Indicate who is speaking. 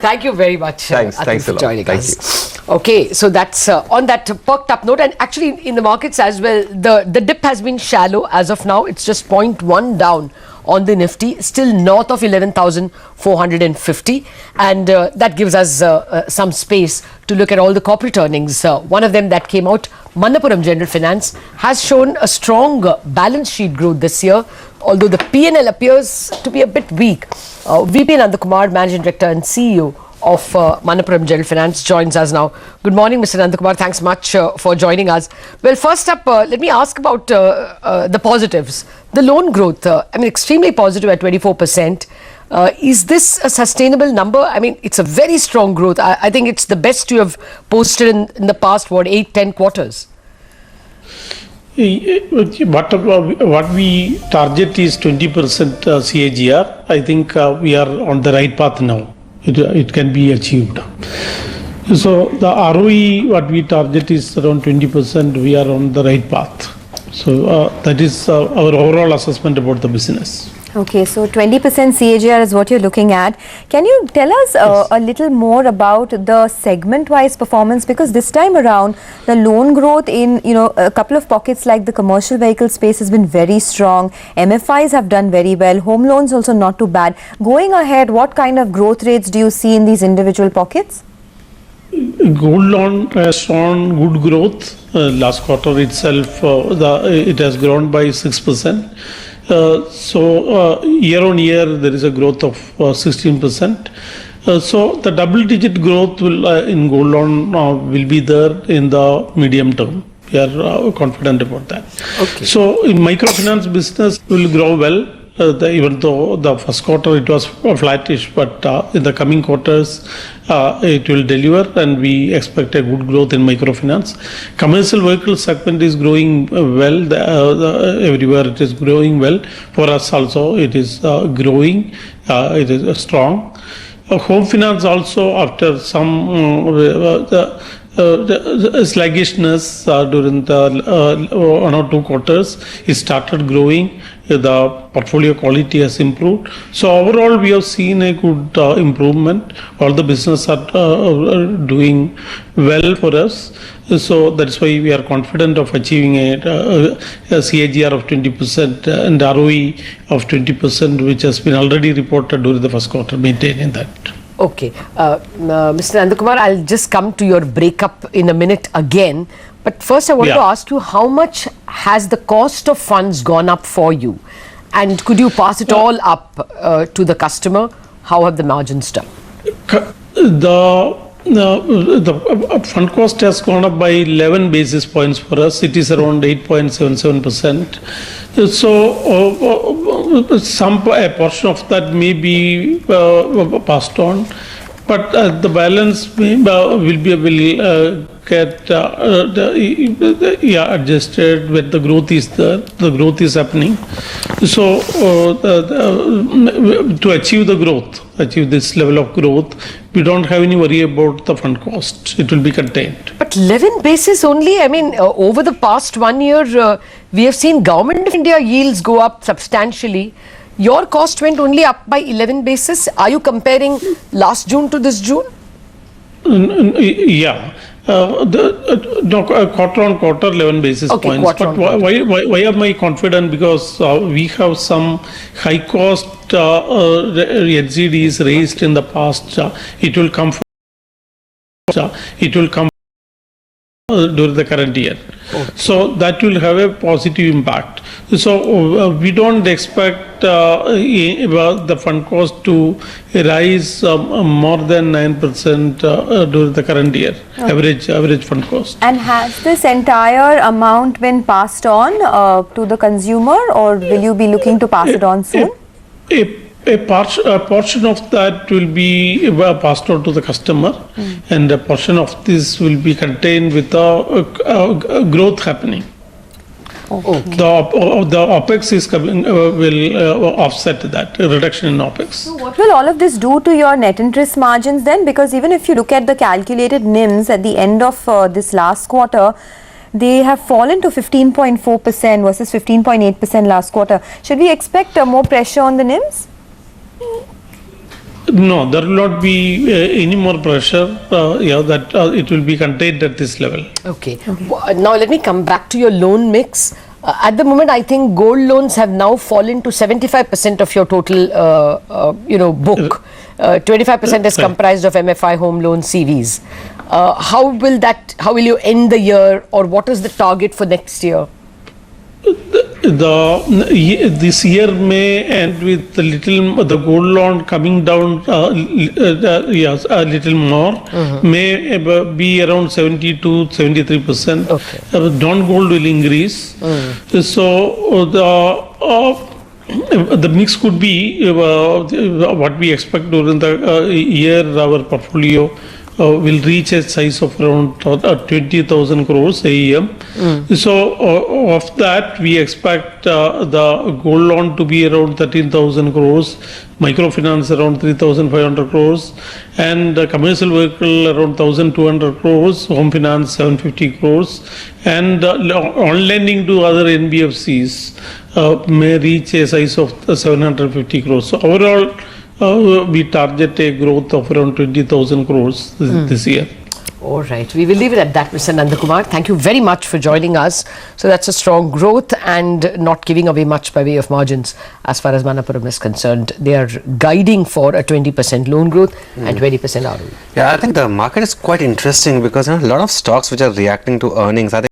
Speaker 1: Thank you very much,
Speaker 2: Thanks a
Speaker 1: for
Speaker 2: lot.
Speaker 1: joining
Speaker 2: Thank
Speaker 1: us. Okay, so that's on that perked up note, and actually in the markets as well, the dip has been shallow as of now. It's just 0.1 down on the Nifty, still north of 11,450, and that gives us some space to look at all the corporate earnings. One of them that came out, Manappuram General Finance, has shown a strong balance sheet growth this year, although the P&L appears to be a bit weak. VP Nandakumar, Managing Director and CEO of Manappuram General Finance, joins us now. Good morning, Mr. Nandakumar. Thanks much for joining us. Well, first up, let me ask about the positives. The loan growth, extremely positive at 24%. Is this a sustainable number? I mean, it's a very strong growth. I think it's the best you have posted in the past, 8-10 quarters.
Speaker 3: What we target is 20% CAGR. I think we are on the right path now. It can be achieved. So the ROE, what we target is around 20%. We are on the right path. So that is our overall assessment about the business.
Speaker 4: Okay, so 20% CAGR is what you're looking at. Can you tell us a little more about the segment-wise performance? Because this time around, the loan growth in a couple of pockets like the commercial vehicle space has been very strong. MFIs have done very well. Home loans also not too bad. Going ahead, what kind of growth rates do you see in these individual pockets?
Speaker 3: Gold loan has shown good growth. Last quarter itself, it has grown by 6%. So year on year there is a growth of 16%. So the double-digit growth will in gold loan will be there in the medium term. We are confident about that.
Speaker 1: Okay.
Speaker 3: So in microfinance business will grow well. Even though the first quarter it was flattish, but in the coming quarters it will deliver, and we expect a good growth in microfinance. Commercial vehicle segment is growing well. Everywhere it is growing well. For us also it is growing. It is strong. Home finance also, after some the sluggishness during the 1 or 2 quarters, it started growing. The portfolio quality has improved. So overall, we have seen a good improvement. All the business are doing well for us. So that's why we are confident of achieving a CAGR of 20% and ROE of 20%, which has been already reported during the first quarter, maintaining that.
Speaker 1: Okay. Mr. Nandakumar, I'll just come to your breakup in a minute again. But first I want to ask you, how much has the cost of funds gone up for you? And could you pass it all up to the customer? How have the margins done?
Speaker 3: The fund cost has gone up by 11 basis points for us. It is around 8.77%. So a portion of that may be passed on, but the balance will get adjusted when the growth is there. The growth is happening. So to achieve this level of growth, we don't have any worry about the fund cost. It will be contained.
Speaker 1: But 11 basis only? I mean, over the past 1 year, we have seen Government of India yields go up substantially. Your cost went only up by 11 basis. Are you comparing last June to this June?
Speaker 3: Yeah. Quarter on quarter 11 basis points. But why am I confident? Because we have some high cost NCDs raised in the past. It will come during the current year.
Speaker 1: Okay.
Speaker 3: So that will have a positive impact. So we don't expect the fund cost to rise more than 9% during the current year. Okay. Average fund cost.
Speaker 4: And has this entire amount been passed on to the consumer, or will you be looking to pass it on soon?
Speaker 3: A portion of that will be passed on to the customer, and a portion of this will be contained with growth happening.
Speaker 1: Okay.
Speaker 3: The OPEX is coming, will offset that reduction in OPEX.
Speaker 4: So what will all of this do to your net interest margins then? Because even if you look at the calculated NIMs at the end of this last quarter, they have fallen to 15.4% versus 15.8% last quarter. Should we expect more pressure on the NIMs?
Speaker 3: No, there will not be any more pressure. That it will be contained at this level.
Speaker 1: Okay. Now let me come back to your loan mix. At the moment, I think gold loans have now fallen to 75% of your total, book. 25% is
Speaker 3: Right.
Speaker 1: comprised of MFI home loan CVs. How will you end the year, or what is the target for next year?
Speaker 3: This year may end with the gold loan coming down yes, a little more, may be around 72-73%.
Speaker 1: Okay.
Speaker 3: Non-gold will increase. So the mix could be what we expect during the year. Our portfolio will reach a size of around 20,000 crores AUM. So of that, we expect the gold loan to be around 13,000 crores, microfinance around 3,500 crores, and commercial vehicle around 1,200 crores, home finance 750 crores, and on lending to other NBFCs may reach a size of 750 crores. So overall, we target a growth of around 20,000 crores this year.
Speaker 1: All right. We will leave it at that, Mr. Nandakumar. Thank you very much for joining us. So that's a strong growth and not giving away much by way of margins as far as Manappuram is concerned. They are guiding for a 20% loan growth and 20% ROE.
Speaker 2: Yeah, I think the market is quite interesting because a lot of stocks which are reacting to earnings. I think